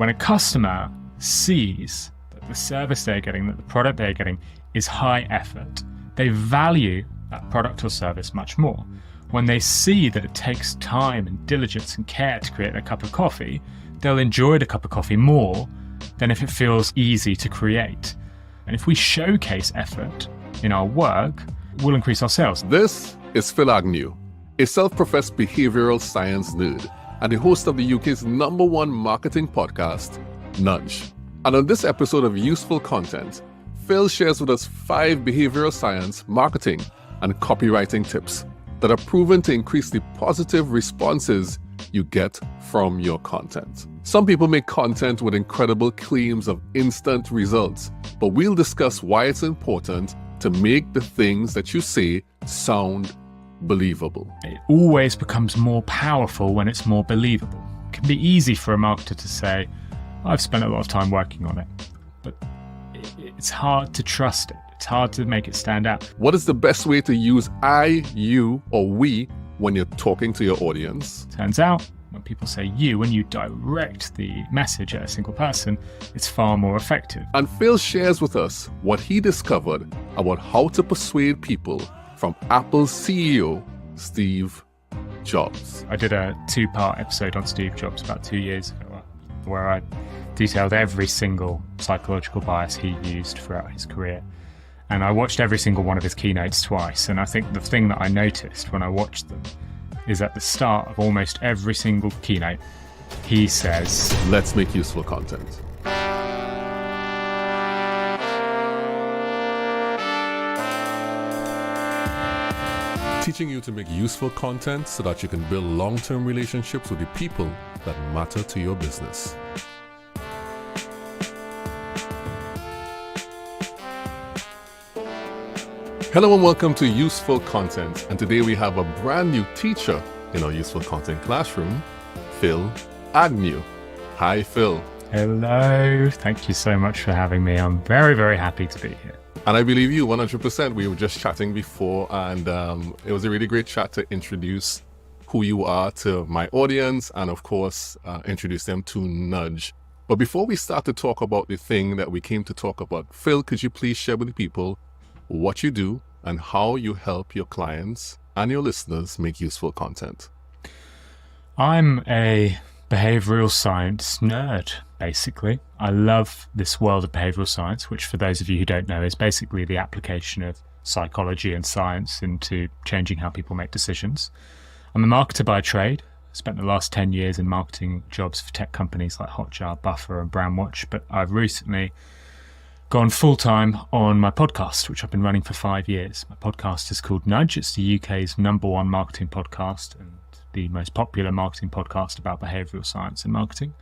When a customer sees that the service they're getting, that the product they're getting is high effort, they value that product or service much more. When they see that it takes time and diligence and care to create a cup of coffee, they'll enjoy the cup of coffee more than if it feels easy to create. And if we showcase effort in our work, we'll increase our sales. This is Phill Agnew, a self-professed behavioural science nerd and the host of the UK's #1 marketing podcast, Nudge. And on this episode of Useful Content, Phill shares with us 5 behavioural science, marketing, and copywriting tips that are proven to increase the positive responses you get from your content. Some people make content with incredible claims of instant results, but we'll discuss why it's important to make the things that you say sound believable. It always becomes more powerful when it's more believable. It can be easy for a marketer to say, I've spent a lot of time working on it, but it's hard to trust it. It's hard to make it stand out. What is the best way to use I, you, or we when you're talking to your audience? Turns out, when people say you, when you direct the message at a single person, it's far more effective. And Phill shares with us what he discovered about how to persuade people from Apple's CEO, Steve Jobs. I did a 2-part episode on Steve Jobs about 2 years ago, where I detailed every single psychological bias he used throughout his career. And I watched every single one of his keynotes twice. And I think the thing that I noticed when I watched them is at the start of almost every single keynote, he says, let's make useful content. Teaching you to make useful content so that you can build long-term relationships with the people that matter to your business. Hello and welcome to Useful Content, and today we have a brand new teacher in our Useful Content classroom, Phill Agnew. Hi, Phill. Hello. Thank you so much for having me. I'm very, very happy to be here. And I believe you 100%. We were just chatting before, and it was a really great chat to introduce who you are to my audience and, of course, introduce them to Nudge. But before we start to talk about the thing that we came to talk about, Phill, could you please share with the people what you do and how you help your clients and your listeners make useful content? I'm a behavioural science nerd, basically. I love this world of behavioural science, which for those of you who don't know is basically the application of psychology and science into changing how people make decisions. I'm a marketer by trade. I spent the last 10 years in marketing jobs for tech companies like Hotjar, Buffer and Brandwatch, but I've recently gone full-time on my podcast, which I've been running for 5 years. My podcast is called Nudge. It's the UK's #1 marketing podcast and the most popular marketing podcast about behavioural science and marketing.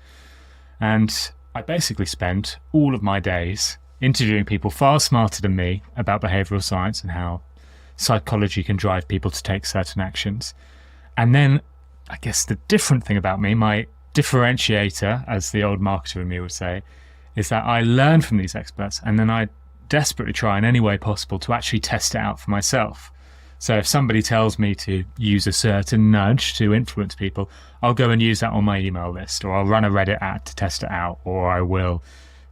And I basically spend all of my days interviewing people far smarter than me about behavioural science and how psychology can drive people to take certain actions. And then I guess the different thing about me, my differentiator, as the old marketer in me would say, is that I learn from these experts and then I desperately try in any way possible to actually test it out for myself. So if somebody tells me to use a certain nudge to influence people, I'll go and use that on my email list, or I'll run a Reddit ad to test it out, or I will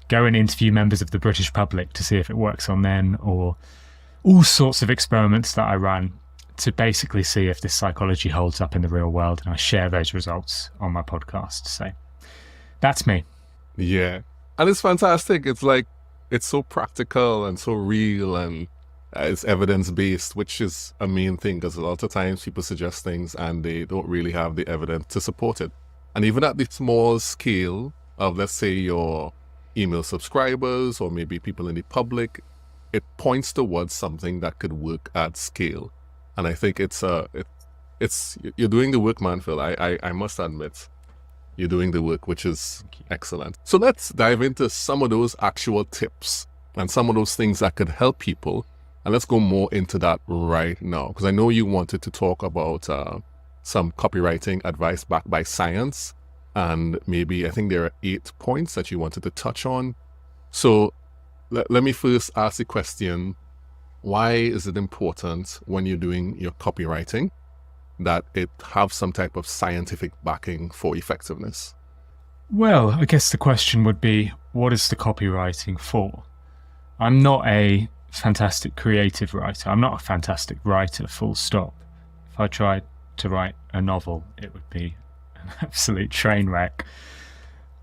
go and interview members of the British public to see if it works on them, or all sorts of experiments that I run to basically see if this psychology holds up in the real world, and I share those results on my podcast. So that's me. Yeah. And it's fantastic. It's like, it's so practical and so real, and it's evidence-based, which is a main thing, because a lot of times people suggest things and they don't really have the evidence to support it. And even at the small scale of, let's say, your email subscribers or maybe people in the public, it points towards something that could work at scale. And I think you're doing the work, man, Phill. I must admit. You're doing the work, which is excellent. So let's dive into some of those actual tips and some of those things that could help people. And let's go more into that right now, because I know you wanted to talk about some copywriting advice backed by science. And maybe, I think there are 8 points that you wanted to touch on. So let me first ask the question, why is it important when you're doing your copywriting that it have some type of scientific backing for effectiveness? Well, I guess the question would be, what is the copywriting for? I'm not a fantastic creative writer. I'm not a fantastic writer, full stop. If I tried to write a novel, it would be an absolute train wreck.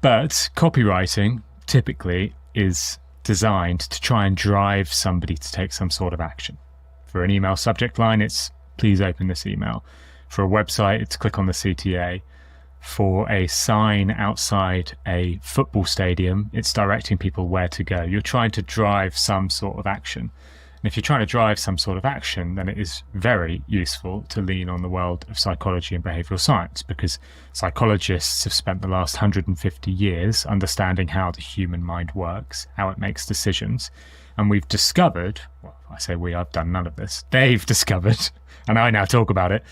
But copywriting typically is designed to try and drive somebody to take some sort of action. For an email subject line, it's please open this email. For a website, it's click on the CTA. For a sign outside a football stadium, it's directing people where to go. You're trying to drive some sort of action. And if you're trying to drive some sort of action, then it is very useful to lean on the world of psychology and behavioral science, because psychologists have spent the last 150 years understanding how the human mind works, how it makes decisions. And we've discovered, well, I say we, I've done none of this, they've discovered, and I now talk about it,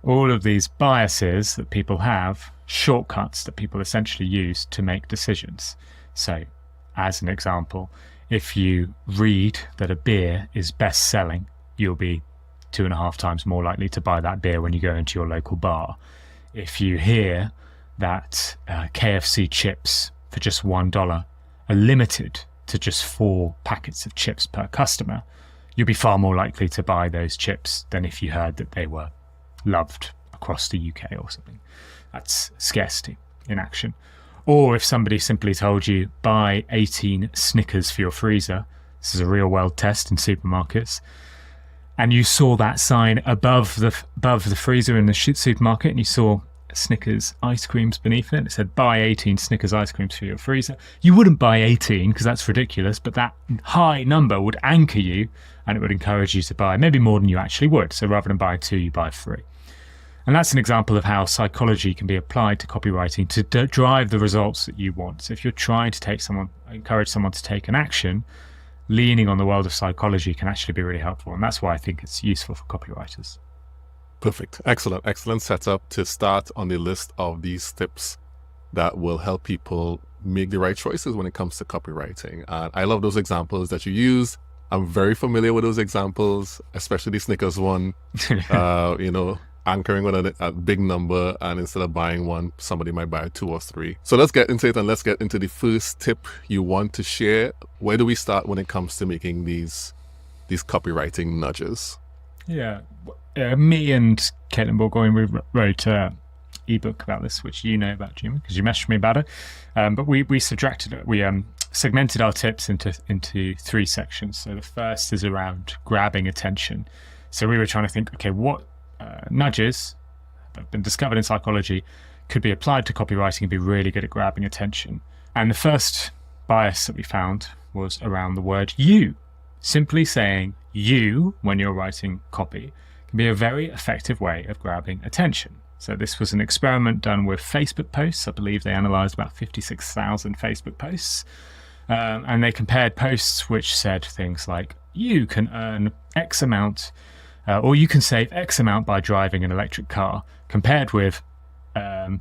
all of these biases that people have, shortcuts that people essentially use to make decisions. So, as an example, if you read that a beer is best selling, you'll be 2.5 times more likely to buy that beer when you go into your local bar. If you hear that KFC chips for just $1 are limited to just 4 packets of chips per customer, you'll be far more likely to buy those chips than if you heard that they were loved across the UK or something. That's scarcity in action. Or if somebody simply told you, buy 18 Snickers for your freezer, this is a real world test in supermarkets, and you saw that sign above the freezer in the supermarket, and you saw Snickers ice creams beneath it, it said buy 18 Snickers ice creams for your freezer, you wouldn't buy 18 because that's ridiculous, but that high number would anchor you and it would encourage you to buy maybe more than you actually would. So rather than buy 2, you buy 3. And that's an example of how psychology can be applied to copywriting to drive the results that you want. So if you're trying to encourage someone to take an action, leaning on the world of psychology can actually be really helpful. And that's why I think it's useful for copywriters. Perfect. Excellent setup to start on the list of these tips that will help people make the right choices when it comes to copywriting. And I love those examples that you use. I'm very familiar with those examples, especially the Snickers one. Anchoring on a big number, and instead of buying one, somebody might buy 2 or 3. So let's get into it, and let's get into the first tip you want to share. Where do we start when it comes to making these copywriting nudges? Yeah, me and Caitlin Burgoyne, we wrote an ebook about this, which you know about, Juma, because you messaged me about it. But we subtracted it. We segmented our tips into 3 sections. So the first is around grabbing attention. So we were trying to think, okay, what nudges that have been discovered in psychology could be applied to copywriting and be really good at grabbing attention. And the first bias that we found was around the word you. Simply saying you when you're writing copy can be a very effective way of grabbing attention. So this was an experiment done with Facebook posts. I believe they analysed about 56,000 Facebook posts. And they compared posts which said things like, you can earn X amount or you can save X amount by driving an electric car, compared with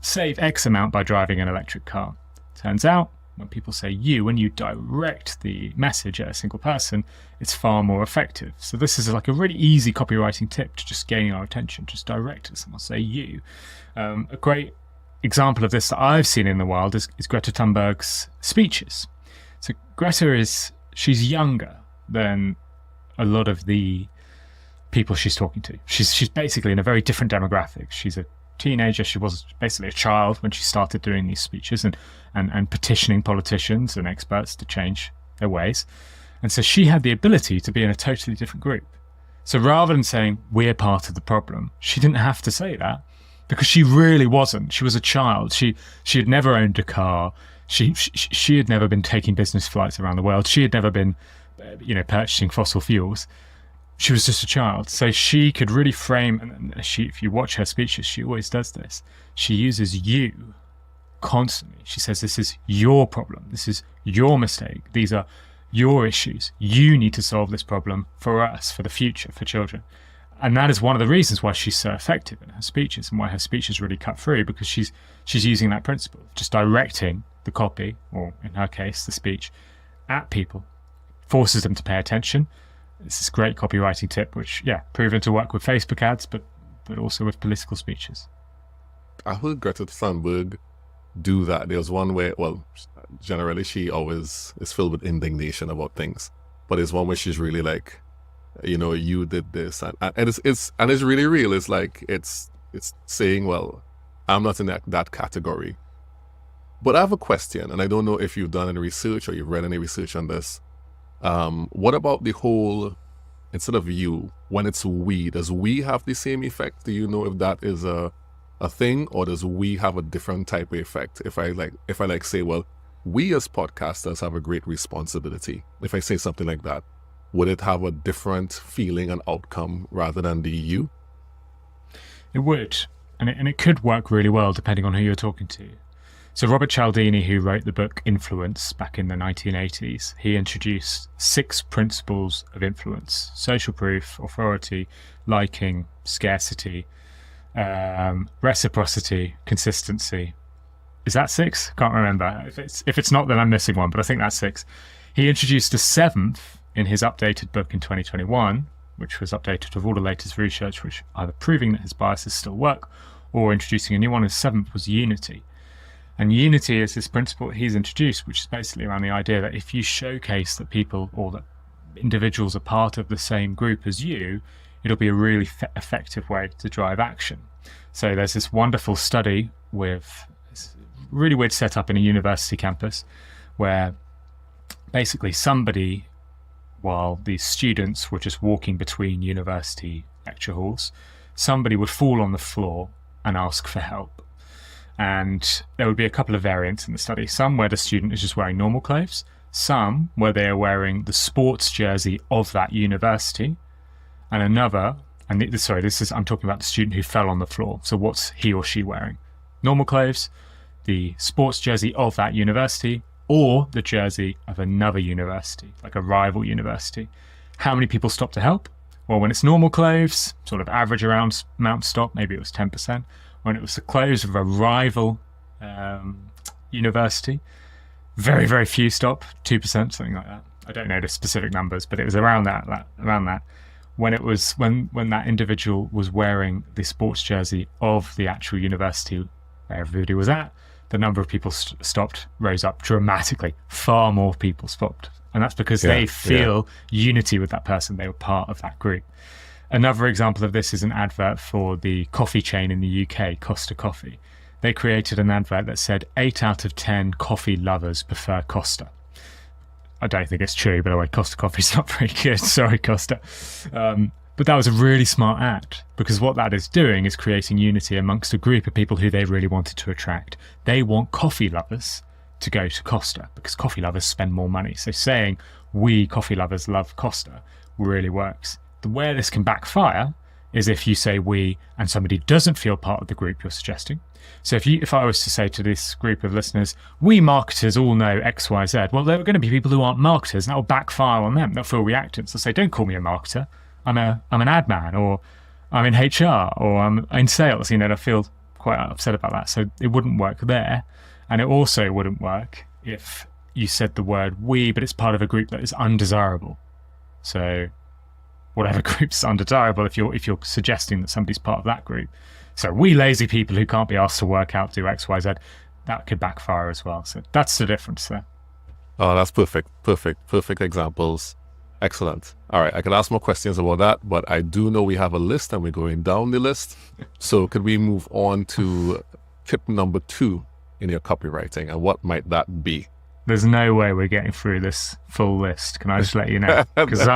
save X amount by driving an electric car. Turns out, when people say you, when you direct the message at a single person, it's far more effective. So this is like a really easy copywriting tip to just gain our attention. Just direct at someone, say you. A great example of this that I've seen in the wild is Greta Thunberg's speeches. So Greta she's younger than a lot of the people she's talking to. She's basically in a very different demographic. She's a teenager. She was basically a child when she started doing these speeches and petitioning politicians and experts to change their ways. And so she had the ability to be in a totally different group. So rather than saying we're part of the problem, she didn't have to say that because she really wasn't. She was a child. She had never owned a car. She had never been taking business flights around the world. She had never been, purchasing fossil fuels. She was just a child. So she could really frame, and if you watch her speeches, she always does this. She uses you constantly. She says, this is your problem. This is your mistake. These are your issues. You need to solve this problem for us, for the future, for children. And that is one of the reasons why she's so effective in her speeches and why her speeches really cut through, because she's using that principle, just directing the copy, or in her case, the speech, at people, forces them to pay attention. This is a great copywriting tip, which, proven to work with Facebook ads, but also with political speeches. I heard Greta Thunberg do that. There was one where, well, generally she always is filled with indignation about things, but there's one where she's really like, you did this, and it's really real. It's like it's saying, well, I'm not in that category. But I have a question, and I don't know if you've done any research or you've read any research on this. What about the whole, instead of you, when it's we, does we have the same effect? Do you know if that is a thing, or does we have a different type of effect? If I say, well, we as podcasters have a great responsibility. If I say something like that, would it have a different feeling and outcome rather than the you? It would, and it could work really well depending on who you're talking to. So Robert Cialdini, who wrote the book Influence back in the 1980s, he introduced 6 principles of influence: social proof, authority, liking, scarcity, reciprocity, consistency. Is that 6? Can't remember. If it's not, then I'm missing one, but I think that's 6. He introduced a 7th in his updated book in 2021, which was updated with all the latest research, which either proving that his biases still work or introducing a new one. His 7th was unity. And unity is this principle that he's introduced, which is basically around the idea that if you showcase that people or that individuals are part of the same group as you, it'll be a really effective way to drive action. So there's this wonderful study with this really weird setup in a university campus where basically somebody, while these students were just walking between university lecture halls, somebody would fall on the floor and ask for help. And there would be a couple of variants in the study. Some where the student is just wearing normal clothes, some where they are wearing the sports jersey of that university, and another, I'm talking about the student who fell on the floor. So what's he or she wearing? Normal clothes, the sports jersey of that university, or the jersey of another university, like a rival university. How many people stop to help? Well, when it's normal clothes, sort of average around amount stop, maybe it was 10%. When it was the clothes of a rival university, very, very few stop, 2%, something like that. I don't know the specific numbers, but it was around that. When it was when that individual was wearing the sports jersey of the actual university where everybody was at, the number of people stopped rose up dramatically. Far more people stopped, and that's because they feel unity with that person. They were part of that group. Another example of this is an advert for the coffee chain in the UK, Costa Coffee. They created an advert that said 8 out of 10 coffee lovers prefer Costa. I don't think it's true, by the way. Costa Coffee's not very good. Sorry, Costa. But that was a really smart ad, because what that is doing is creating unity amongst a group of people who they really wanted to attract. They want coffee lovers to go to Costa because coffee lovers spend more money. So saying we coffee lovers love Costa really works. Where this can backfire is if you say we and somebody doesn't feel part of the group you're suggesting. So if I was to say to this group of listeners, we marketers all know X, Y, Z, well, there are going to be people who aren't marketers, and that will backfire on them. They'll feel reactive. They'll say, don't call me a marketer. I'm an ad man, or I'm in HR, or I'm in sales. They'll feel quite upset about that. So it wouldn't work there. And it also wouldn't work if you said the word we, but it's part of a group that is undesirable. So whatever group's undesirable, if you're suggesting that somebody's part of that group. So we lazy people who can't be asked to work out, do X, Y, Z, that could backfire as well. So that's the difference there. Oh, that's perfect examples. Excellent. All right, I could ask more questions about that, but I do know we have a list and we're going down the list. So could we move on to tip number 2 in your copywriting, and what might that be? There's no way we're getting through this full list. Can I just let you know? Because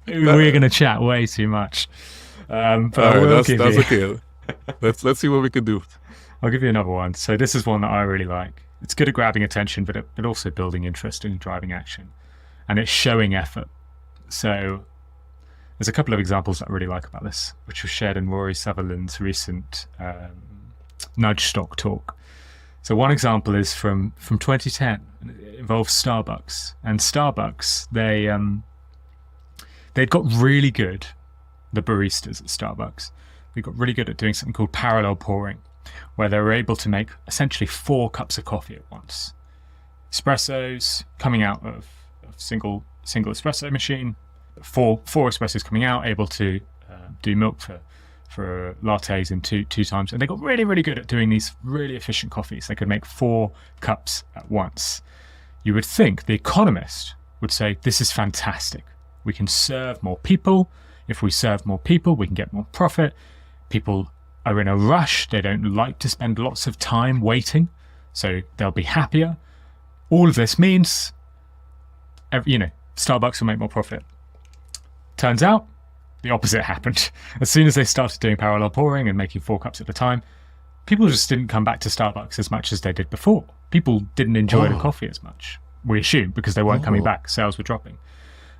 we're going to chat way too much. But I will give you... okay. Let's see what we can do. I'll give you another one. So this is one that I really like. It's good at grabbing attention, but also building interest and driving action. And it's showing effort. So there's a couple of examples that I really like about this, which was shared in Rory Sutherland's recent Nudge Stock talk. So one example is from 2010. It involves Starbucks. And Starbucks, they'd got really good, the baristas at Starbucks, they got really good at doing something called parallel pouring, where they were able to make essentially 4 cups of coffee at once. Espressos coming out of single espresso machine, four espressos coming out, able to do milk for for lattes in two times, and they got really, really good at doing these really efficient coffees. They could make 4 cups at once. You would think the economist would say, this is fantastic. We can serve more people. If we serve more people, we can get more profit. People are in a rush. They don't like to spend lots of time waiting, so they'll be happier. All of this means, Starbucks will make more profit. Turns out, the opposite happened. As soon as they started doing parallel pouring and making 4 cups at a time, people just didn't come back to Starbucks as much as they did before. People didn't enjoy the coffee as much, we assume, because they weren't coming back. Sales were dropping.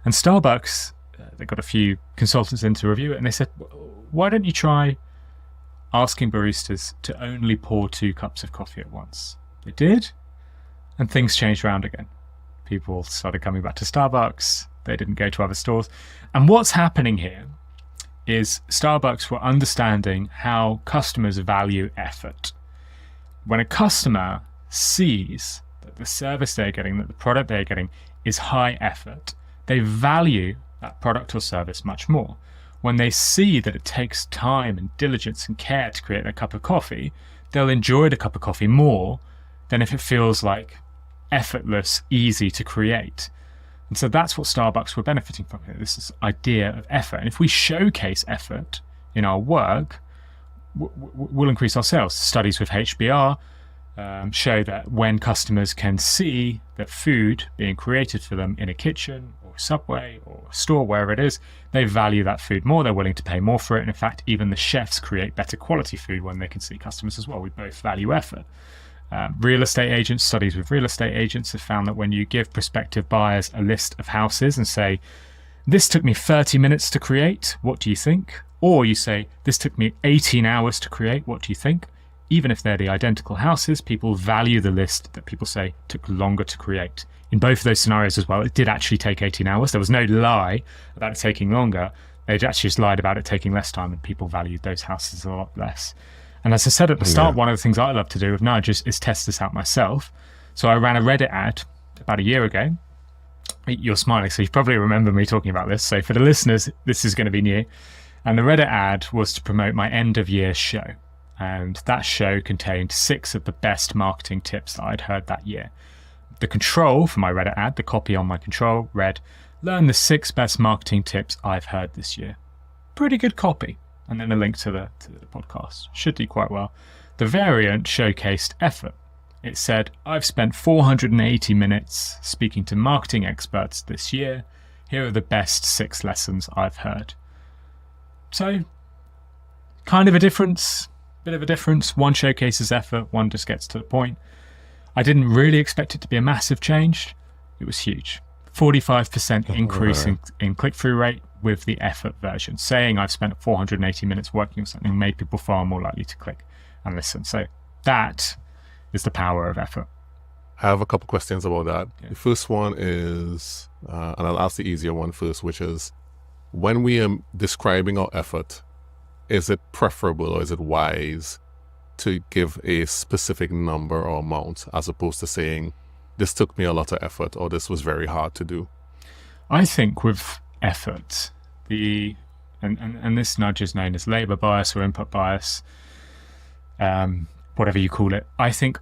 And Starbucks, they got a few consultants in to review it, and they said, why don't you try asking baristas to only pour 2 cups of coffee at once? They did, and things changed around again. People started coming back to Starbucks. They didn't go to other stores. And what's happening here is Starbucks were understanding how customers value effort. When a customer sees that the service they're getting, that the product they're getting is high effort, they value that product or service much more. When they see that it takes time and diligence and care to create a cup of coffee, they'll enjoy the cup of coffee more than if it feels like effortless, easy to create. And so that's what Starbucks were benefiting from here, this idea of effort. And if we showcase effort in our work, we'll increase our sales. Studies with HBR show that when customers can see that food being created for them in a kitchen or a Subway or a store, wherever it is, they value that food more. They're willing to pay more for it. And in fact, even the chefs create better quality food when they can see customers as well. We both value effort. Real estate agents, studies with real estate agents have found that when you give prospective buyers a list of houses and say, this took me 30 minutes to create, what do you think? Or you say, this took me 18 hours to create, what do you think? Even if they're the identical houses, people value the list that people say took longer to create. In both of those scenarios as well, it did actually take 18 hours. There was no lie about it taking longer. They'd actually just lied about it taking less time, and people valued those houses a lot less. And as I said at the start, one of the things I love to do with Nudge is test this out myself. So I ran a Reddit ad about a year ago. You're smiling, so you probably remember me talking about this. So for the listeners, this is going to be new. And the Reddit ad was to promote my end of year show. And that show contained 6 of the best marketing tips that I'd heard that year. The control for my Reddit ad, the copy on my control, read, learn the 6 best marketing tips I've heard this year. Pretty good copy. And then a link to the podcast. Should do quite well. The variant showcased effort. It said, I've spent 480 minutes speaking to marketing experts this year. Here are the best 6 lessons I've heard. So, kind of a difference, bit of a difference. One showcases effort, one just gets to the point. I didn't really expect it to be a massive change. It was huge. 45% increase in click-through rate with the effort version. Saying I've spent 480 minutes working on something made people far more likely to click and listen. So that is the power of effort. I have a couple questions about that. Yeah. The first one is, and I'll ask the easier one first, which is, when we are describing our effort, is it preferable or is it wise to give a specific number or amount as opposed to saying, this took me a lot of effort or this was very hard to do? I think with effort, and this nudge is known as labor bias or input bias, whatever you call it. I think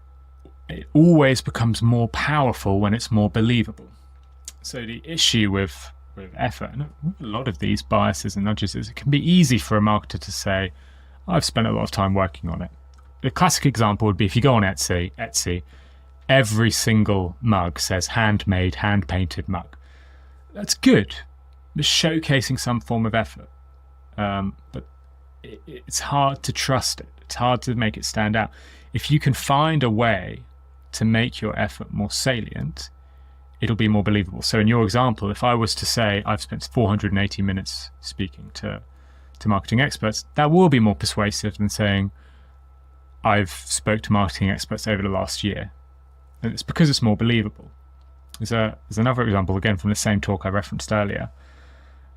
it always becomes more powerful when it's more believable. So the issue with effort, and a lot of these biases and nudges, is it can be easy for a marketer to say, I've spent a lot of time working on it. The classic example would be if you go on Etsy, every single mug says handmade, hand-painted mug. That's good. It's showcasing some form of effort. But it's hard to trust it. It's hard to make it stand out. If you can find a way to make your effort more salient, it'll be more believable. So in your example, if I was to say I've spent 480 minutes speaking to marketing experts, that will be more persuasive than saying I've spoke to marketing experts over the last year. And it's because it's more believable. There's another example, again, from the same talk I referenced earlier.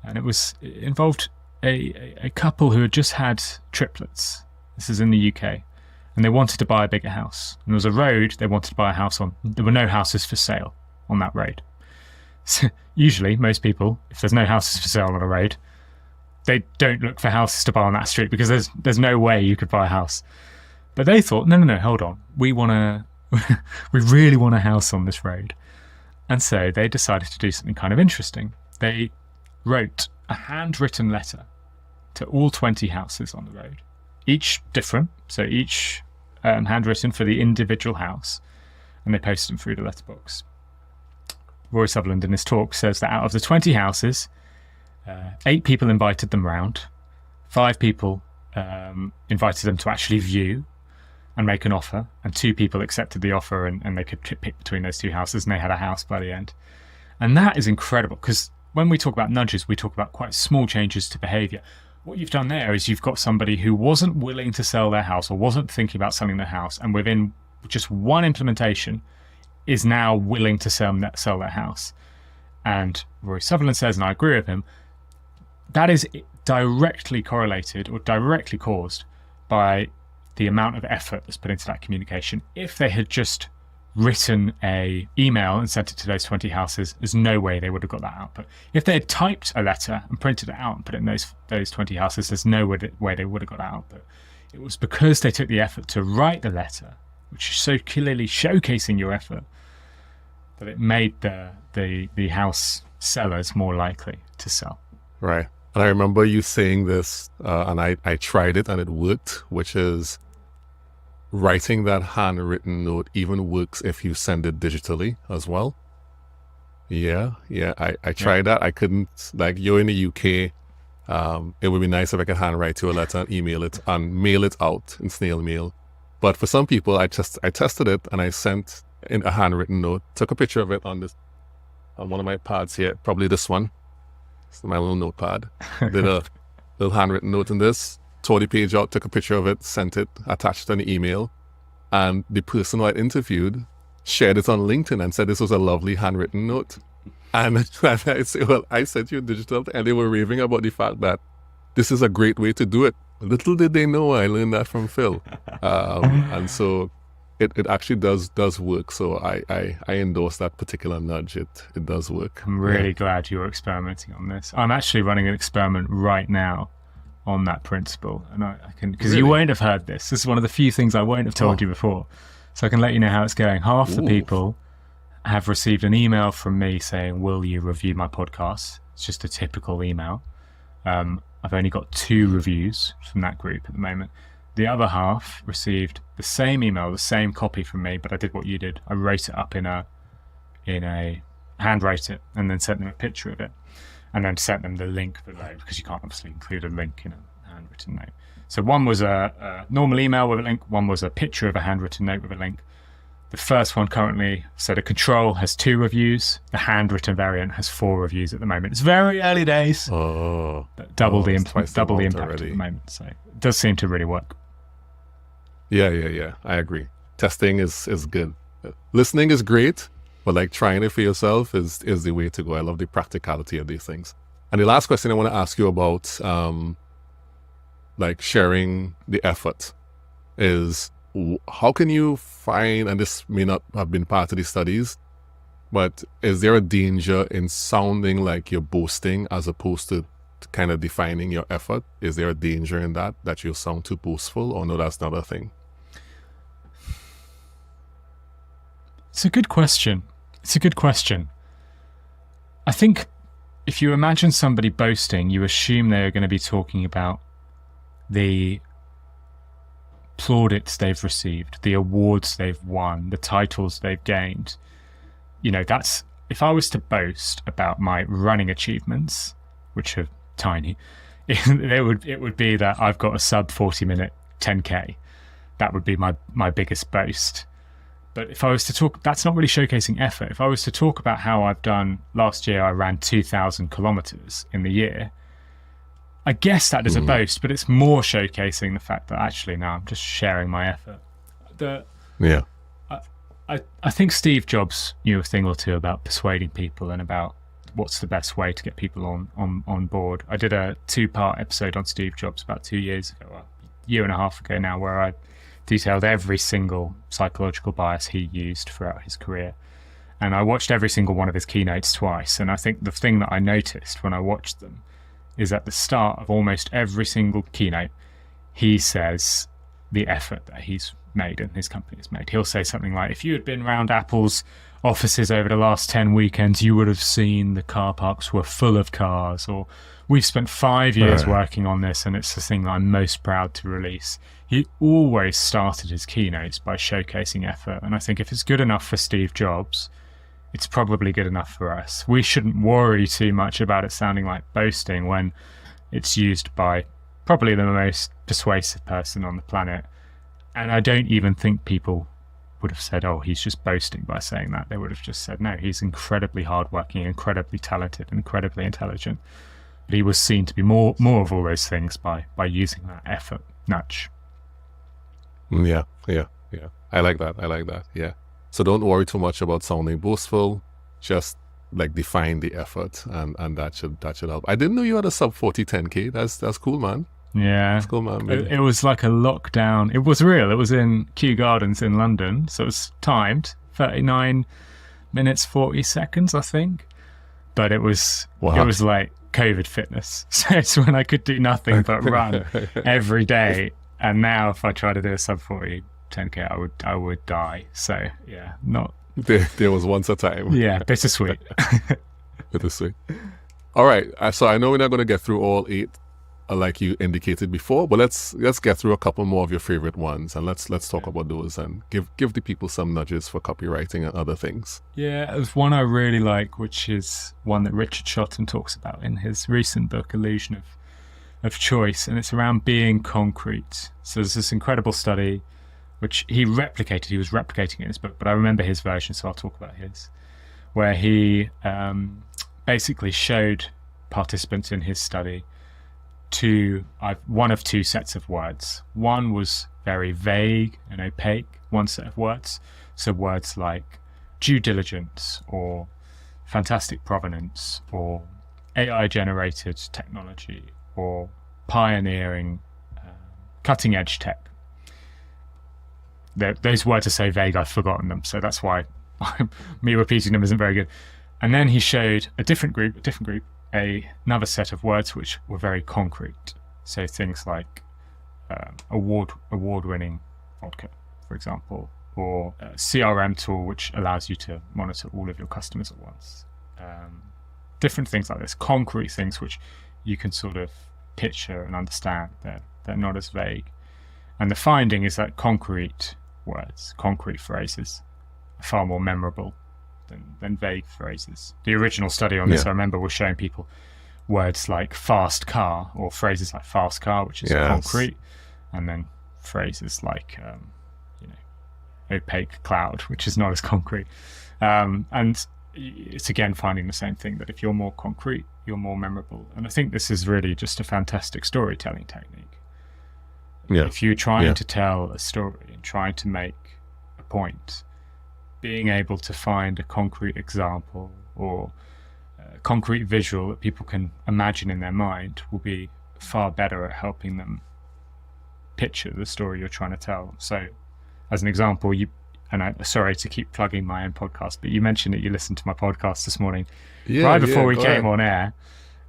And it involved a couple who had just had triplets. This is in the UK. And they wanted to buy a bigger house. And there was a road they wanted to buy a house on. There were no houses for sale on that road. So usually, most people, if there's no houses for sale on a road, they don't look for houses to buy on that street because there's no way you could buy a house. But they thought, no, hold on. We really want a house on this road. And so they decided to do something kind of interesting. They wrote a handwritten letter to all 20 houses on the road, each different. So each handwritten for the individual house. And they posted them through the letterbox. Rory Sutherland in his talk says that out of the 20 houses, 8 people invited them round, 5 people invited them to actually view and make an offer, and 2 people accepted the offer and they could pick between those 2 houses, and they had a house by the end. And that is incredible, because when we talk about nudges, we talk about quite small changes to behaviour. What you've done there is you've got somebody who wasn't willing to sell their house or wasn't thinking about selling their house, and within just one implementation is now willing to sell their house. And Rory Sutherland says, and I agree with him, that is directly correlated or directly caused by the amount of effort that's put into that communication. If they had just written a email and sent it to those 20 houses, there's no way they would have got that output. If they had typed a letter and printed it out and put it in those 20 houses, there's no way they would have got that output. It was because they took the effort to write the letter, which is so clearly showcasing your effort, that it made the house sellers more likely to sell. Right. And I remember you saying this, and I tried it and it worked, which is writing that handwritten note even works if you send it digitally as well. Yeah. I tried that. I couldn't, like, you're in the UK. It would be nice if I could handwrite you a letter and email it and mail it out in snail mail. But for some people, I tested it and I sent in a handwritten note, took a picture of it on one of my pads here, probably this one. It's my little notepad. Did a little handwritten note in this, tore the page out, took a picture of it, sent it, attached an email. And the person who I interviewed shared it on LinkedIn and said this was a lovely handwritten note. And I said, well, I sent you digital, and they were raving about the fact that this is a great way to do it. Little did they know I learned that from Phill. And so it actually does work. So I endorse that particular nudge. It does work. I'm really glad you're experimenting on this. I'm actually running an experiment right now on that principle, and I can, because Really? You won't have heard this. This is one of the few things I won't have told you before. So I can let you know how it's going. Half the people have received an email from me saying, will you review my podcast? It's just a typical email. I've only got 2 reviews from that group at the moment. The other half received the same email, the same copy from me, but I did what you did. I wrote it up in a handwrote it, and then sent them a picture of it, and then sent them the link below, because you can't obviously include a link in a handwritten note. So one was a normal email with a link, one was a picture of a handwritten note with a link. The first one currently, so the control has 2 reviews, the handwritten variant has 4 reviews at the moment. It's very early days. Double the impact already at the moment. So it does seem to really work. Yeah. I agree. Testing is good. Listening is great, but like trying it for yourself is the way to go. I love the practicality of these things. And the last question I want to ask you about, like sharing the effort, is how can you find, and this may not have been part of the studies, but is there a danger in sounding like you're boasting as opposed to kind of defining your effort? Is there a danger in that you'll sound too boastful, or no, that's not a thing? It's a good question. I think if you imagine somebody boasting, you assume they are going to be talking about the plaudits they've received, the awards they've won, the titles they've gained. You know, that's, if I was to boast about my running achievements, which are tiny, it would be that I've got a sub 40-minute 10K. That would be my biggest boast. But if I was to talk, that's not really showcasing effort. If I was to talk about how I've done, last year I ran 2,000 kilometers in the year, I guess that is a boast, but it's more showcasing the fact that actually now I'm just sharing my effort. I think Steve Jobs knew a thing or two about persuading people and about what's the best way to get people on board. I did a 2-part episode on Steve Jobs about 2 years ago, a year and a half ago now, where I detailed every single psychological bias he used throughout his career. And I watched every single one of his keynotes twice. And I think the thing that I noticed when I watched them is at the start of almost every single keynote, he says the effort that he's made and his company has made. He'll say something like, if you had been around Apple's offices over the last 10 weekends, you would have seen the car parks were full of cars, or we've spent 5 years working on this and it's the thing that I'm most proud to release. He always started his keynotes by showcasing effort. And I think if it's good enough for Steve Jobs, it's probably good enough for us. We shouldn't worry too much about it sounding like boasting when it's used by probably the most persuasive person on the planet. And I don't even think people would have said, oh, he's just boasting by saying that. They would have just said, no, he's incredibly hardworking, incredibly talented, incredibly intelligent. But he was seen to be more of all those things by using that effort nudge. Yeah. I like that. Yeah. So don't worry too much about sounding boastful. Just like define the effort, and that should help. I didn't know you had a sub 40 10K. That's cool, man. Yeah, that's cool, man. It was like a lockdown. It was real. It was in Kew Gardens in London, so it was timed 39 minutes 40 seconds, I think. But it was like COVID fitness. So it's when I could do nothing but run every day. And now, if I try to do a sub 40 10K, I would die. So yeah, not. There was once a time. Yeah, bittersweet. Bittersweet. All right. So I know we're not going to get through all 8, like you indicated before, but let's get through a couple more of your favorite ones, and let's talk about those and give the people some nudges for copywriting and other things. Yeah, there's one I really like, which is one that Richard Shotton talks about in his recent book, Illusion of Choice, and it's around being concrete. So there's this incredible study which he was replicating in his book, but I remember his version, so I'll talk about his, where he basically showed participants in his study one of 2 sets of words. One was very vague and opaque, one set of words. So words like due diligence or fantastic provenance or AI-generated technology or pioneering cutting edge tech. Those words are so vague I've forgotten them, so that's why me repeating them isn't very good. And then he showed a different group, another set of words which were very concrete. So things like award-winning vodka, for example, or a CRM tool which allows you to monitor all of your customers at once. Different things like this, concrete things which you can sort of picture and understand. They're not as vague. And the finding is that concrete words, concrete phrases, are far more memorable than vague phrases. The original study on this, I remember, was showing people words like fast car, or phrases like fast car, which is concrete, and then phrases like opaque cloud, which is not as concrete. And it's again finding the same thing, that if you're more concrete, you're more memorable. And I think this is really just a fantastic storytelling technique. Yeah. If you're trying to tell a story and trying to make a point, being able to find a concrete example or a concrete visual that people can imagine in their mind will be far better at helping them picture the story you're trying to tell. So as an example, sorry to keep plugging my own podcast, but you mentioned that you listened to my podcast this morning right before we came on air.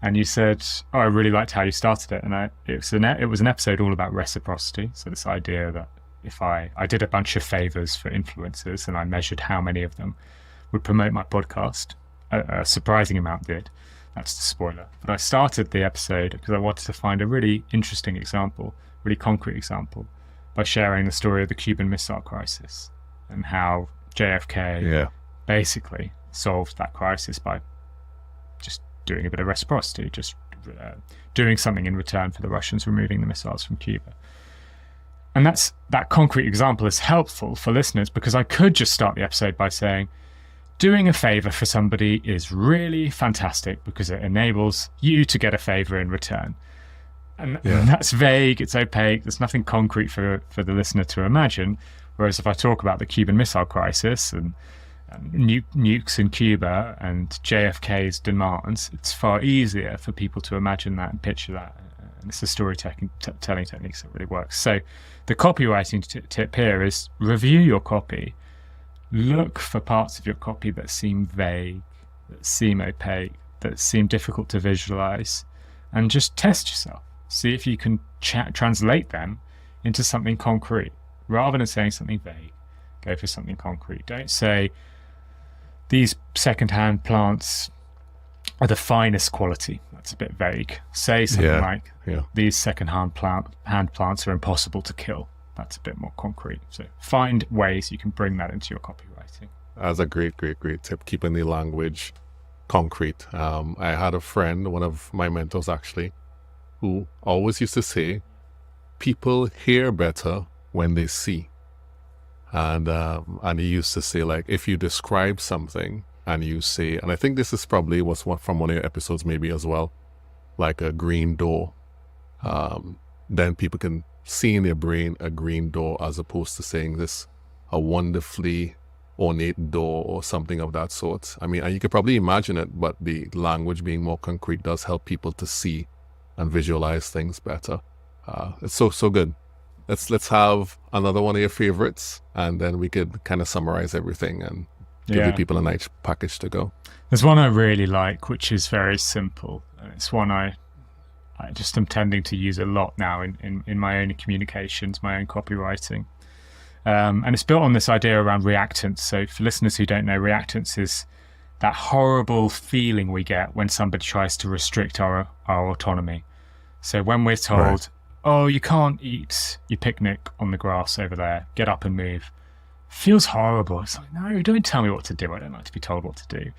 And you said, oh, I really liked how you started it. And it was an episode all about reciprocity. So this idea that if I did a bunch of favors for influencers and I measured how many of them would promote my podcast, a surprising amount did. That's the spoiler. But I started the episode because I wanted to find a really interesting example, really concrete example, by sharing the story of the Cuban Missile Crisis and how JFK basically solved that crisis by just doing a bit of reciprocity, just doing something in return for the Russians removing the missiles from Cuba. And that concrete example is helpful for listeners because I could just start the episode by saying, doing a favor for somebody is really fantastic because it enables you to get a favor in return. And that's vague, it's opaque, there's nothing concrete for the listener to imagine. Whereas if I talk about the Cuban Missile Crisis and nukes in Cuba and JFK's demands, it's far easier for people to imagine that and picture that. And it's a storytelling techniques that really works. So the copywriting tip here is review your copy. Look for parts of your copy that seem vague, that seem opaque, that seem difficult to visualize, and just test yourself. See if you can translate them into something concrete. Rather than saying something vague, go for something concrete. Don't say, these second-hand plants are the finest quality. That's a bit vague. Say something like, these second-hand plants are impossible to kill. That's a bit more concrete. So find ways you can bring that into your copywriting. That's a great tip, keeping the language concrete. I had a friend, one of my mentors actually, who always used to say, people hear better when they see. And he used to say, like, if you describe something and you say, and I think this is probably was from one of your episodes maybe as well, like a green door, then people can see in their brain a green door, as opposed to saying this, a wonderfully ornate door or something of that sort. I mean, and you could probably imagine it, but the language being more concrete does help people to see and visualize things better. It's so good. Let's have another one of your favorites, and then we could kind of summarize everything and give the people a nice package to go. There's one I really like, which is very simple. It's one I just am tending to use a lot now in my own communications, my own copywriting. And it's built on this idea around reactance. So for listeners who don't know, reactance is that horrible feeling we get when somebody tries to restrict our autonomy. So when we're told, oh, you can't eat your picnic on the grass over there, get up and move, feels horrible. It's like, no, don't tell me what to do. I don't like to be told what to do.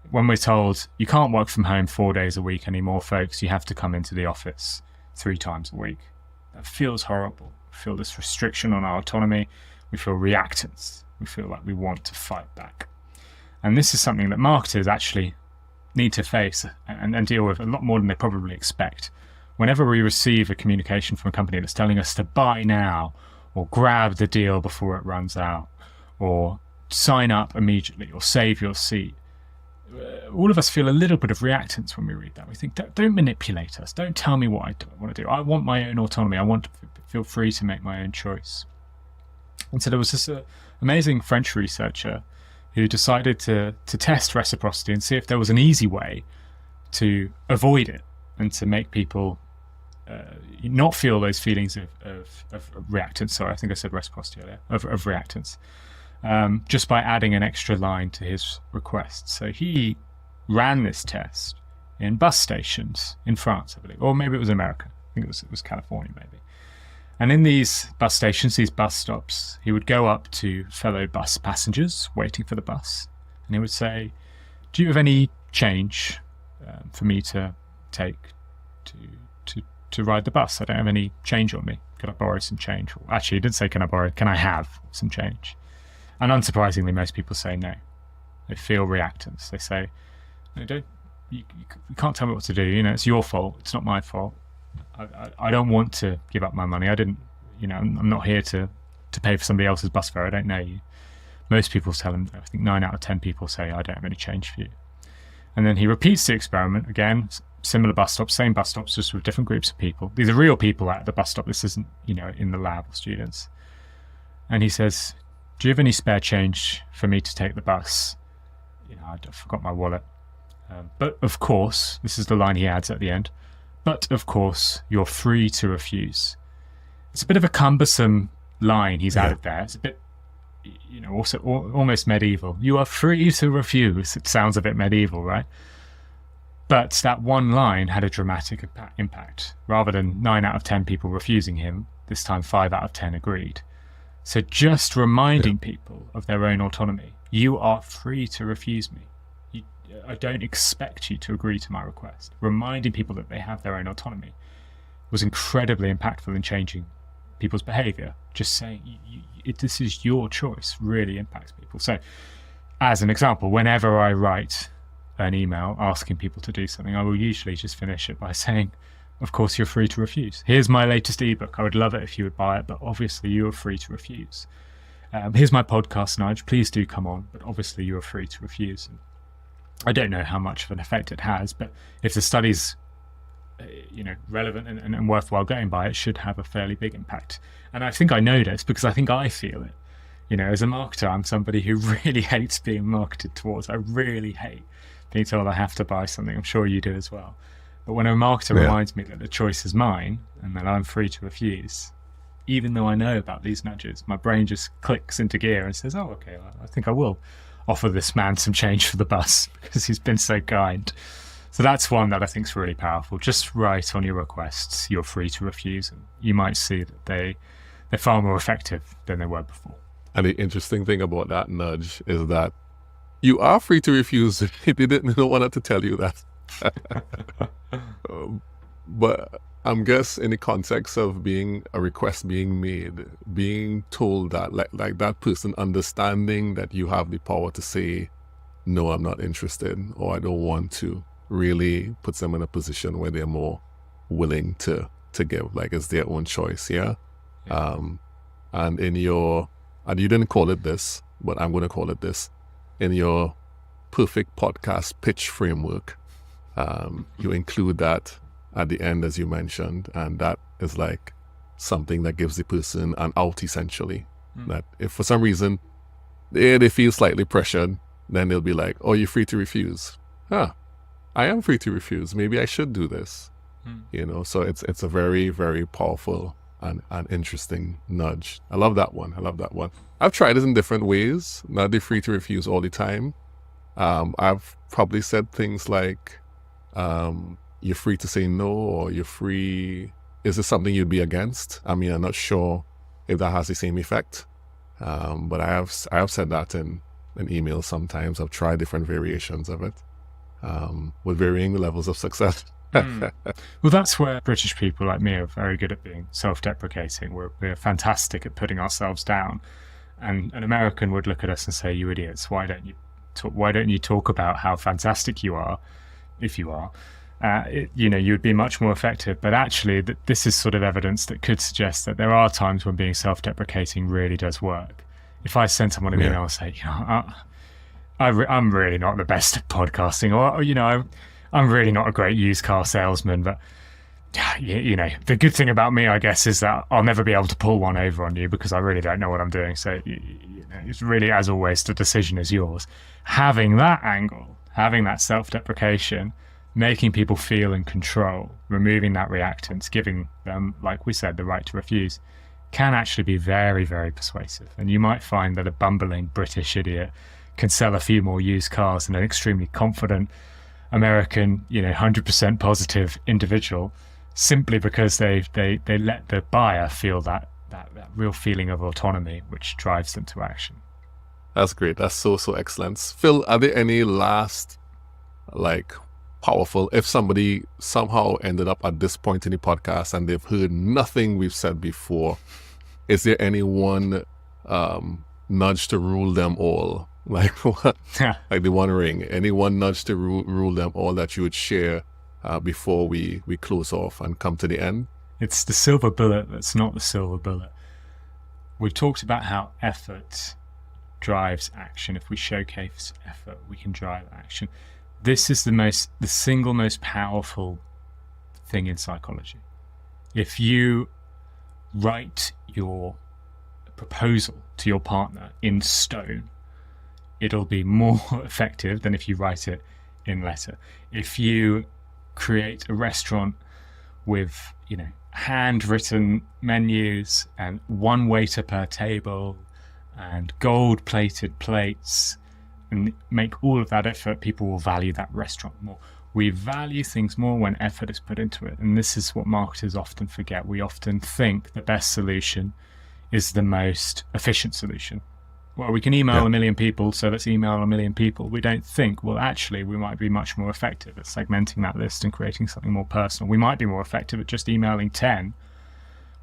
When we're told you can't work from home 4 days a week anymore, folks, you have to come into the office 3 times a week. That feels horrible. We feel this restriction on our autonomy. We feel reactance. We feel like we want to fight back. And this is something that marketers actually need to face and deal with a lot more than they probably expect. Whenever we receive a communication from a company that's telling us to buy now, or grab the deal before it runs out, or sign up immediately, or save your seat, all of us feel a little bit of reactance when we read that. We think, don't manipulate us. Don't tell me what I want to do. I want my own autonomy. I want to feel free to make my own choice. And so there was this amazing French researcher who decided to test reciprocity and see if there was an easy way to avoid it and to make people not feel those feelings of reactance. Sorry, I think I said reciprocity earlier, of reactance, just by adding an extra line to his request. So he ran this test in bus stations in France, I believe, or maybe it was America. I think it was California, maybe. And in these bus stations, these bus stops, he would go up to fellow bus passengers waiting for the bus, and he would say, do you have any change for me to take to ride the bus? I don't have any change on me. Could I borrow some change? Actually, he didn't say can I have some change? And unsurprisingly, most people say no. They feel reactance. They say, no, you can't tell me what to do. It's your fault. It's not my fault. I don't want to give up my money. I'm not here to pay for somebody else's bus fare. I don't know you. Most people tell him, I think 9 out of 10 people say, I don't have any change for you. And then he repeats the experiment again, similar bus stops, same bus stops, just with different groups of people. These are real people at the bus stop. This isn't, in the lab or students. And he says, do you have any spare change for me to take the bus? I forgot my wallet. But of course, this is the line he adds at the end, but of course, you're free to refuse. It's a bit of a cumbersome line he's added there. It's a bit, also almost medieval. You are free to refuse. It sounds a bit medieval, right? But that one line had a dramatic impact. Rather than 9 out of 10 people refusing him, this time 5 out of 10 agreed. So just reminding people of their own autonomy. You are free to refuse me. I don't expect you to agree to my request. Reminding people that they have their own autonomy was incredibly impactful in changing people's behavior. Just saying, this is your choice, really impacts people. So, as an example, whenever I write an email asking people to do something, I will usually just finish it by saying, of course, you're free to refuse. Here's my latest ebook. I would love it if you would buy it, but obviously you are free to refuse. Here's my podcast, Nige. Please do come on, but obviously you are free to refuse. And I don't know how much of an effect it has, but if the study's relevant and worthwhile going by, it should have a fairly big impact. And I think I know this because I think I feel it. As a marketer, I'm somebody who really hates being marketed towards. I really hate being told I have to buy something. I'm sure you do as well. But when a marketer Yeah. reminds me that the choice is mine and that I'm free to refuse, even though I know about these nudges, my brain just clicks into gear and says, oh, okay, I think I will offer this man some change for the bus because he's been so kind. So that's one that I think is really powerful. Just write on your requests, you're free to refuse. And you might see that they're far more effective than they were before. And the interesting thing about that nudge is that you are free to refuse. They don't want to tell you that. But I'm guess in the context of being a request being made, being told that, like that person understanding that you have the power to say, no, I'm not interested, or I don't want to, really puts them in a position where they're more willing to give, like it's their own choice. Yeah. And in your, and you didn't call it this, but I'm going to call it this, in your perfect podcast pitch framework, you include that at the end, as you mentioned, and that is like something that gives the person an out, essentially. That if for some reason they feel slightly pressured, then they'll be like, oh, you're free to refuse. I am free to refuse. Maybe I should do this. You know, so it's a very, very powerful and interesting nudge. I love that one. I've tried it in different ways. Not be free to refuse all the time. I've probably said things like, you're free to say no, or you're free. Is this something you'd be against? I mean, I'm not sure if that has the same effect. But I have said that in emails sometimes. I've tried different variations of it, with varying levels of success. Well, that's where British people like me are very good at being self-deprecating. We're fantastic at putting ourselves down, and an American would look at us and say, "You idiots! Why don't you talk about how fantastic you are? If you are, you'd be much more effective." But actually, this is sort of evidence that could suggest that there are times when being self-deprecating really does work. If I send someone an email and say, I'm really not the best at podcasting, or I'm really not a great used car salesman, but the good thing about me, I guess, is that I'll never be able to pull one over on you because I really don't know what I'm doing. So it's really, as always, the decision is yours. Having that angle, having that self-deprecation, making people feel in control, removing that reactance, giving them, like we said, the right to refuse, can actually be very, very persuasive. And you might find that a bumbling British idiot can sell a few more used cars than an extremely confident American, 100% positive individual, simply because they let the buyer feel that real feeling of autonomy, which drives them to action. That's great. That's so excellent. Phill, are there any last, powerful, if somebody somehow ended up at this point in the podcast and they've heard nothing we've said before, is there any one nudge to rule them all? Like what? Like the one ring, any one nudge to rule them all that you would share before we close off and come to the end? It's the silver bullet that's not the silver bullet. We've talked about how effort drives action. If we showcase effort, we can drive action. This is the single most powerful thing in psychology. If you write your proposal to your partner in stone, it'll be more effective than if you write it in letter. If you create a restaurant with, handwritten menus and one waiter per table and gold-plated plates, and make all of that effort, people will value that restaurant more. We value things more when effort is put into it. And this is what marketers often forget. We often think the best solution is the most efficient solution. Well, we can email 1 million people, so let's email 1 million people. We don't think, well, actually, we might be much more effective at segmenting that list and creating something more personal. We might be more effective at just emailing 10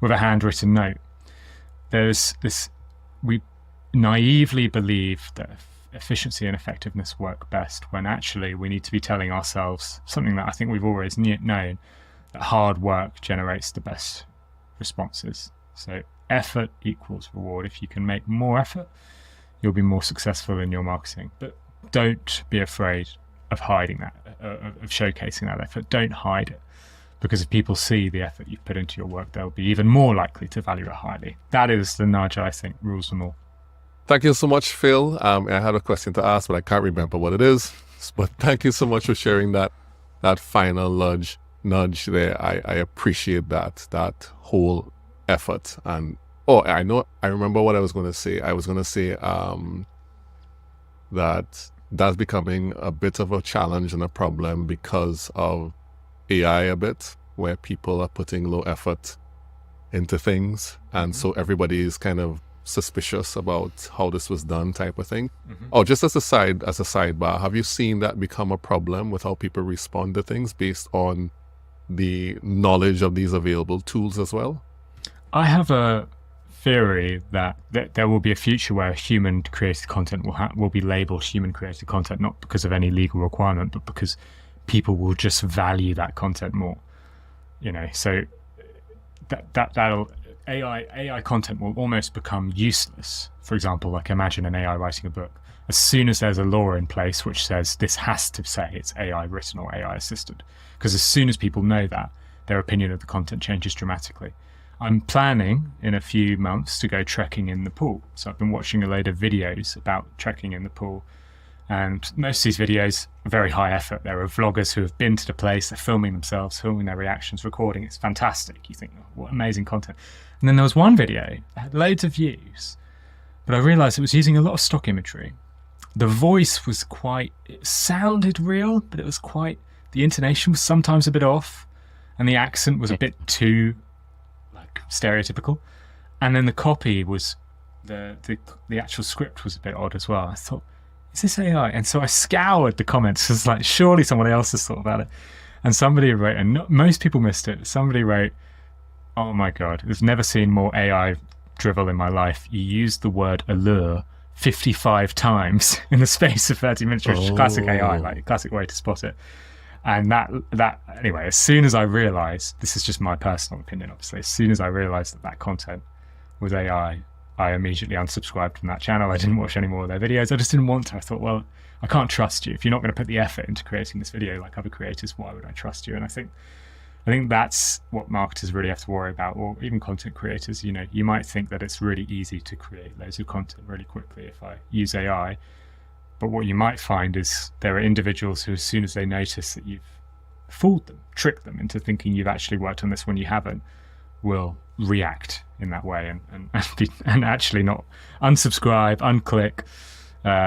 with a handwritten note. We naively believe that efficiency and effectiveness work best when actually we need to be telling ourselves something that I think we've always known, that hard work generates the best responses. So effort equals reward. If you can make more effort, you'll be more successful in your marketing. But don't be afraid of hiding that, of showcasing that effort. Don't hide it, because if people see the effort you've put into your work, they'll be even more likely to value it highly. That is the nudge I think rules them all. Thank you so much, Phill. I had a question to ask, but I can't remember what it is. But thank you so much for sharing that final nudge nudge there. I appreciate that whole effort. And I remember what I was going to say. I was going to say that that's becoming a bit of a challenge and a problem because of AI a bit, where people are putting low effort into things. And so everybody is kind of suspicious about how this was done type of thing. Oh, just as a sidebar, have you seen that become a problem with how people respond to things based on the knowledge of these available tools as well? I have a theory that there will be a future where human created content will be labeled human created content, not because of any legal requirement, but because people will just value that content more. So that'll AI content will almost become useless. For example, like imagine an AI writing a book. As soon as there's a law in place which says this has to say it's AI written or AI assisted, because as soon as people know that, their opinion of the content changes dramatically. I'm planning in a few months to go trekking in Nepal. So I've been watching a load of videos about trekking in Nepal. And most of these videos are very high effort. There are vloggers who have been to the place, they're filming themselves, filming their reactions, recording. It's fantastic. You think, oh, what amazing content. And then there was one video that had loads of views, but I realized it was using a lot of stock imagery. The voice was it sounded real, but it was the intonation was sometimes a bit off, and the accent was a bit too stereotypical. And then the copy was, the actual script was a bit odd as well. I thought, is this AI? And so I scoured the comments. It's like, surely someone else has thought about it. And somebody wrote, and most people missed it. Somebody wrote, oh my God, I've never seen more AI drivel in my life. You used the word allure 55 times in the space of 30 minutes, which is classic AI, like classic way to spot it. And that anyway, as soon as I realized, this is just my personal opinion, obviously, as soon as I realized that content was AI, I immediately unsubscribed from that channel. I didn't watch any more of their videos. I just didn't want to. I thought, well, I can't trust you. If you're not going to put the effort into creating this video like other creators, why would I trust you? And I think that's what marketers really have to worry about, or even content creators. You might think that it's really easy to create loads of content really quickly if I use AI. But what you might find is there are individuals who, as soon as they notice that you've fooled them, tricked them into thinking you've actually worked on this when you haven't, will react in that way and actually not unsubscribe, unclick,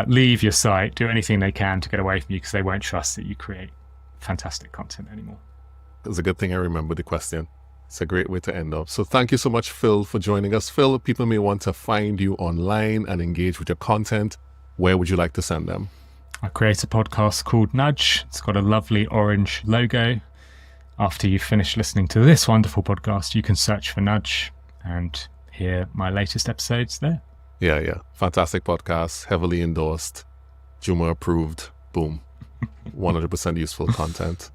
leave your site, do anything they can to get away from you because they won't trust that you create fantastic content anymore. It's a good thing I remember the question. It's a great way to end up. So thank you so much, Phill, for joining us. Phill, people may want to find you online and engage with your content. Where would you like to send them? I create a podcast called Nudge. It's got a lovely orange logo. After you finish listening to this wonderful podcast, you can search for Nudge and hear my latest episodes there. Yeah. Fantastic podcast, heavily endorsed, Juma approved, boom. 100% useful content.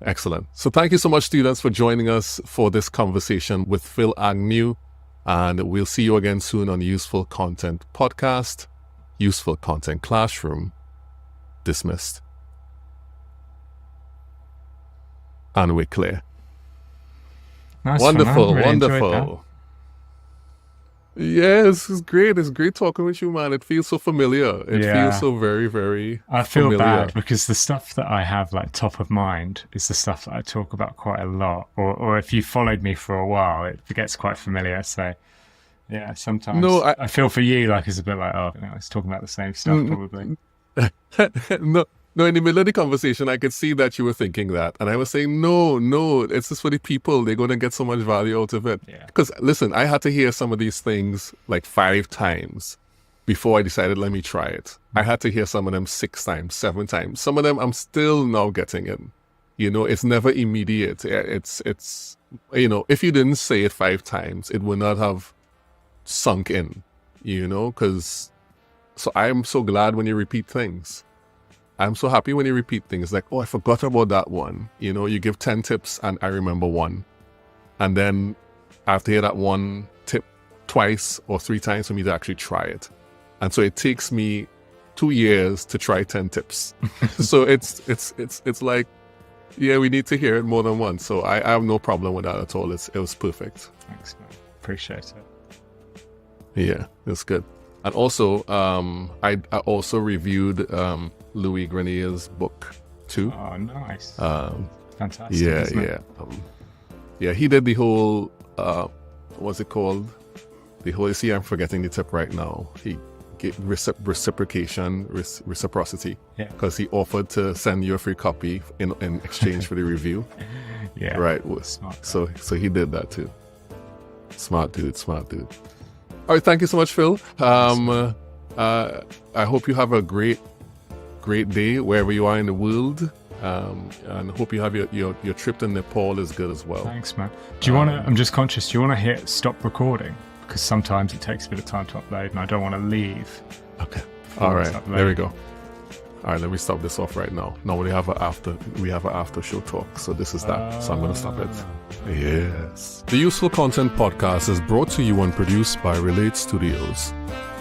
Excellent. So thank you so much, students, for joining us for this conversation with Phill Agnew. And we'll see you again soon on Useful Content Podcast. Useful Content Classroom. Dismissed. And we're clear. Nice. Wonderful, really wonderful. Yes, it's great. It's great talking with you, man. It feels so familiar. It feels so very, very I feel familiar. bad because the stuff that I have like top of mind is the stuff that I talk about quite a lot. Or if you followed me for a while, it gets quite familiar. So yeah, sometimes I feel for you like it's a bit like, it's talking about the same stuff probably. No, in the middle of the conversation, I could see that you were thinking that. And I was saying, no, it's just for the people. They're going to get so much value out of it. Because, listen, I had to hear some of these things like 5 times before I decided, let me try it. I had to hear some of them 6 times, 7 times. Some of them I'm still now getting in. It's never immediate. It's if you didn't say it 5 times, it would not have sunk in, because so I'm so glad when you repeat things. I'm so happy when you repeat things like, I forgot about that one. You give 10 tips and I remember one. And then I have to hear that one tip twice or 3 times for me to actually try it. And so it takes me 2 years to try 10 tips. So it's like, we need to hear it more than once. So I have no problem with that at all. It was perfect. Thanks, man. Appreciate it. Yeah, it's good. And also, I also reviewed Louis Grenier's book too. Oh, nice. fantastic. Yeah, isn't it? yeah. Yeah, he did the whole, what's it called? The whole, see, I'm forgetting the tip right now. He gave reciprocation, reciprocity. Yeah. Because he offered to send you a free copy in exchange for the review. Yeah. Right. Smart guy. So he did that too. Smart dude. All right, thank you so much, Phill. I hope you have a great day wherever you are in the world. And hope you have your trip to Nepal is good as well. Thanks, man. Do you want to? I'm just conscious. Do you want to hit stop recording? Because sometimes it takes a bit of time to upload, and I don't want to leave. Okay. All right. There we go. All right. Let me stop this off right now. No, we have an after show talk. So this is that. So I'm going to stop it. Yes. The Useful Content Podcast is brought to you and produced by Relate Studios.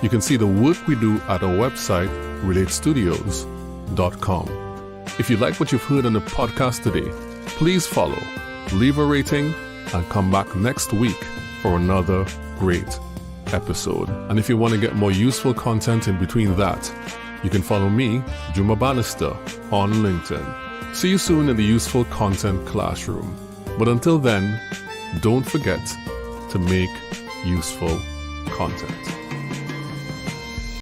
You can see the work we do at our website, relatestudios.com. If you like what you've heard on the podcast today, please follow, leave a rating, and come back next week for another great episode. And if you want to get more useful content in between that, you can follow me, Juma Bannister, on LinkedIn. See you soon in the Useful Content Classroom. But until then, don't forget to make useful content.